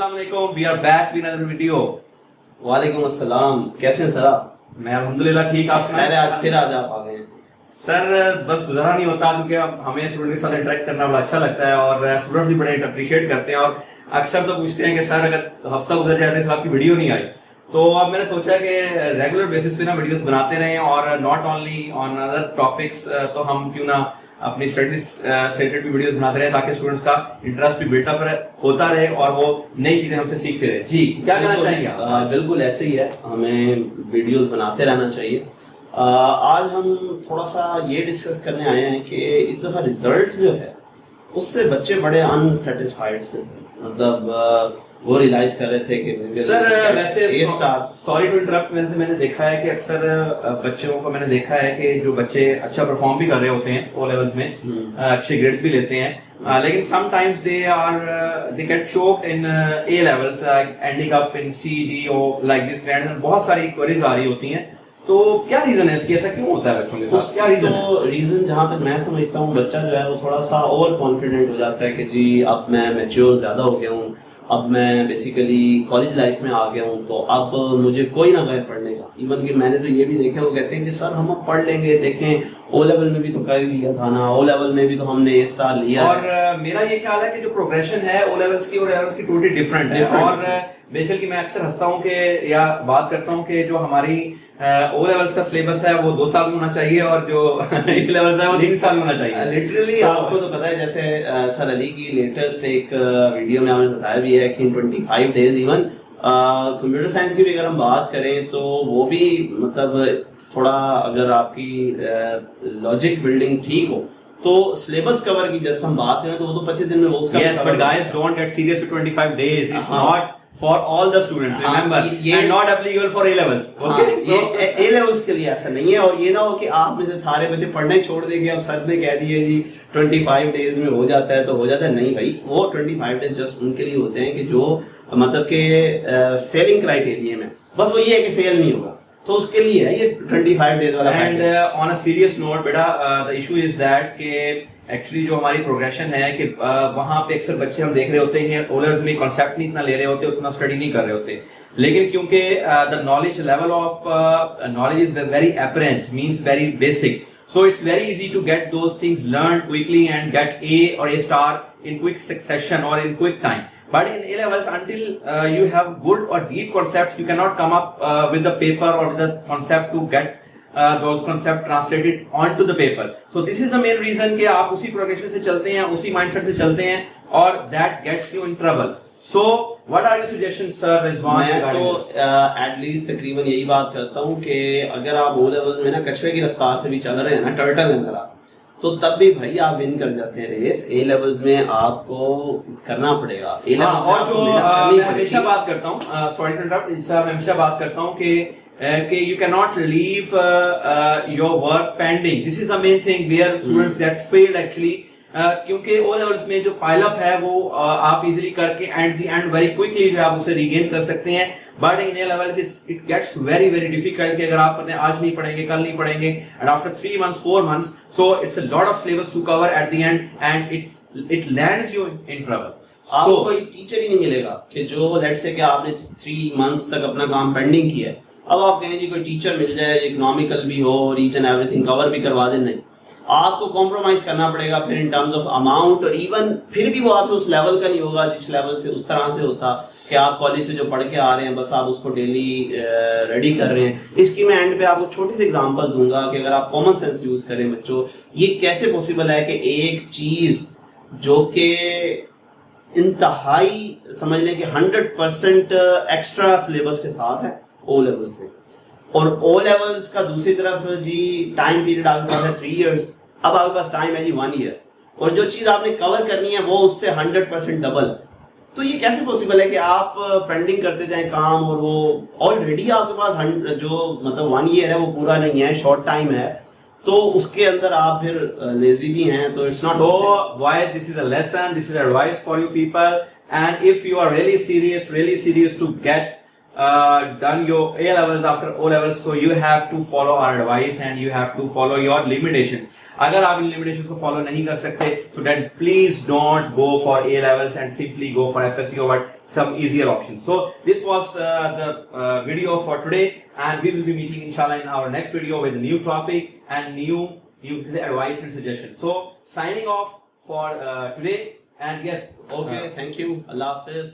अस्सलाम वालेकुम, we are back with another video. वालेकुम अस्सलाम, कैसे हैं सर आप? मैं अल्हम्दुलिल्लाह ठीक। आप सुनाएं? आज आप आ गए हैं सर बस गुजारा नहीं होता क्योंकि अब हमें स्टूडेंट के साथ इंटरेक्ट करना बड़ा अच्छा लगता है और स्टूडेंट्स भी बड़े अप्रिशिएट करते हैं और अक्सर तो पूछते हैं कि सर अगर हफ्ता गुजर जाए तो आपकी वीडियो नहीं आई। तो अब मैंने सोचा कि रेगुलर बेसिस पे ना वीडियोस बनाते रहें और not only on other topics, तो हम क्यों ना अपनी स्टडीज से रिलेटेड भी वीडियोस बनाते रहे ताकि स्टूडेंट्स का इंटरेस्ट भी बिल्टअप होता रहे और वो नई चीजें हमसे सीखते रहे। जी क्या कहना चाहेंगे आप? बिल्कुल ऐसे ही है, हमें वीडियोस बनाते रहना चाहिए। आज हम थोड़ा सा ये डिस्कस करने आए हैं कि इस दफा रिजल्ट जो है उससे बच्चे बड़े अनसेटिस्फाइड से, मतलब वो रियलाइज कर रहे थे कि सर वैसे सॉरी टू इंटरप्ट, वैसे मैंने देखा है कि अक्सर बच्चों को मैंने देखा है कि जो बच्चे अच्छा परफॉर्म भी कर रहे होते हैं ओ लेवल्स में, अच्छे ग्रेड्स भी लेते हैं, लेकिन sometimes they get choked in A levels, ending up in C D O like this kind. बहुत सारी क्वेरीज आ रही होती हैं, तो क्या रीजन है इसकी, ऐसा क्यों होता है बच्चों के साथ? क्या रीजन तो रीजन जहां तक मैं समझता हूँ, बच्चा जो है वो थोड़ा सा ओवर कॉन्फिडेंट हो जाता है कि जी अब मैं मैच्योर ज्यादा हो गया हूँ, अब मैं बेसिकली कॉलेज लाइफ में आ गया हूँ, तो अब मुझे कोई ना कहे पढ़ने का। इवन कि मैंने तो ये भी देखा, वो कहते हैं कि सर हम अब पढ़ लेंगे, देखें ओ लेवल में भी तो कर लिया था ना, ओ लेवल में भी तो हमने ए स्टार लिया। और मेरा ये ख्याल है कि जो प्रोग्रेशन है ओ लेवल्स की और ए लेवल्स की टोटली डिफरेंट है। और बेसिकली मैं अक्सर हंसता हूँ कि या बात करता हूँ कि जो हमारी ओ लेवल्स का सिलेबस है वो 2 साल में होना चाहिए और जो ए लेवल्स है वो 3 साल में होना चाहिए। लिटरली आपको तो पता है, जैसे सर अली की लेटेस्ट एक वीडियो में हमने बताया भी है कि इन 25 डेज इवन कंप्यूटर साइंस की भी अगर हम बात करें तो वो भी मतलब थोड़ा अगर आपकी लॉजिक बिल्डिंग ठीक हो तो सिलेबस कवर की जस्ट हम बात करें तो वो तो 25 दिन में वो उसका yes, but guys don't get serious with 25 days. It's not for all the students, remember, and not applicable for A levels. Okay, so A levels के लिए ऐसा नहीं है। और ये ना हो कि आप में से सारे बच्चे पढ़ना ही छोड़ देंगे, अब सर ने कह दिया जी 25 डेज में हो जाता है तो हो जाता है। नहीं भाई, वो 25 डेज जस्ट उनके लिए होते हैं कि जो मतलब के फेलिंग क्राइटेरिया में, बस वो ये है कि फेल नहीं होगा, तो उसके लिए है ये 25 डेज वाला। And on a serious note बेटा, द इशू इज दैट कि एक्चुअली जो हमारी प्रोग्रेशन है कि वहां पे अक्सर बच्चे हम देख रहे होते हैं ओ लेवल्स में कॉन्सेप्ट नहीं इतना ले रहे होते, उतना स्टडी नहीं कर रहे होते, लेकिन क्योंकि the knowledge level of knowledge is very apparent, means very basic, so it's very easy to get those things learned quickly and get A or A star in quick succession or in quick time. But in A levels, until you have good or deep concepts, you cannot come up with the paper or with the concept to get those concepts translated onto the paper. So this is the main reason कि आप उसी progression से चलते हैं, उसी mindset से चलते हैं और that gets you in trouble. So what are your suggestions, sir Rizwan? मैं तो एटलीस्ट तकरीबन यही बात करता हूँ कि अगर आप ओ लेवल में ना कछुए की रफ्तार से भी चल रहे हैं ना, टर्टल है मेरा, तो तब भी भाई आप विन कर जाते हैं रेस। ए लेवल्स में आपको करना पड़ेगा। ए लेवल और जो मैं हमेशा बात करता हूँ, सॉरी टू इंटरप्ट, मैं हमेशा बात करता हूँ कि you cannot leave your work pending. This is the main thing where students get failed actually. क्योंकि ओ लेवल्स में जो पाइलअप है वो आप इजीली करके at the end very quickly जो आप उसे रीगेन कर सकते हैं, but in A levels it gets very very difficult कि अगर आप आज नहीं पढ़ेंगे, कल नहीं पढ़ेंगे, and after 3 months 4 months, so it's a lot of syllabus to cover at the end and it lands you in trouble. आपको कोई टीचर ही नहीं मिलेगा कि जो लेट्स से कि आपने 3 months तक अपना काम पेंडिंग किया है, अब आप कहें जी कोई टीचर मिल जाए इकोनॉमिकल भी हो और ईच एंड एवरीथिंग कवर भी करवा दे, नहीं, आपको कॉम्प्रोमाइज करना पड़ेगा फिर इन टर्म्स ऑफ अमाउंट, और इवन फिर भी वो आपसे उस लेवल का नहीं होगा जिस लेवल से उस तरह से होता कि आप कॉलेज से जो पढ़ के आ रहे हैं बस आप उसको डेली रेडी कर रहे हैं। इसकी मैं एंड पे आपको छोटी सी एग्जांपल दूंगा कि अगर आप कॉमन सेंस यूज करें बच्चों, ये कैसे पॉसिबल है कि एक चीज जो कि इंतहाई समझ लें कि 100% एक्स्ट्रा सिलेबस के साथ है ओ लेवल से, और ओ लेवल्स का दूसरी तरफ जी टाइम पीरियड आपके पास है 3 years, अब आपके पास टाइम है जी 1 year, और जो चीज आपने कवर करनी है वो उससे 100% डबल। तो ये कैसे पॉसिबल है कि आप पेंडिंग करते जाएं काम और वो ऑलरेडी आपके पास जो मतलब 1 year है वो पूरा नहीं है, शॉर्ट टाइम है, तो उसके अंदर आप फिर लेजी भी हैं, तो it's not. So boys, this is a lesson, this is advice for you people, and if you are really serious to get done your A levels after O levels, so you have to follow our advice and you have to follow your limitations. अगर आप इन limitations को follow नहीं कर सकते, so then please don't go for A levels and simply go for FSC or some easier options. So this was the video for today, and we will be meeting inshallah in our next video with a new topic and new advice and suggestions. So signing off for today, and yes, Okay, thank you. Allah Hafiz.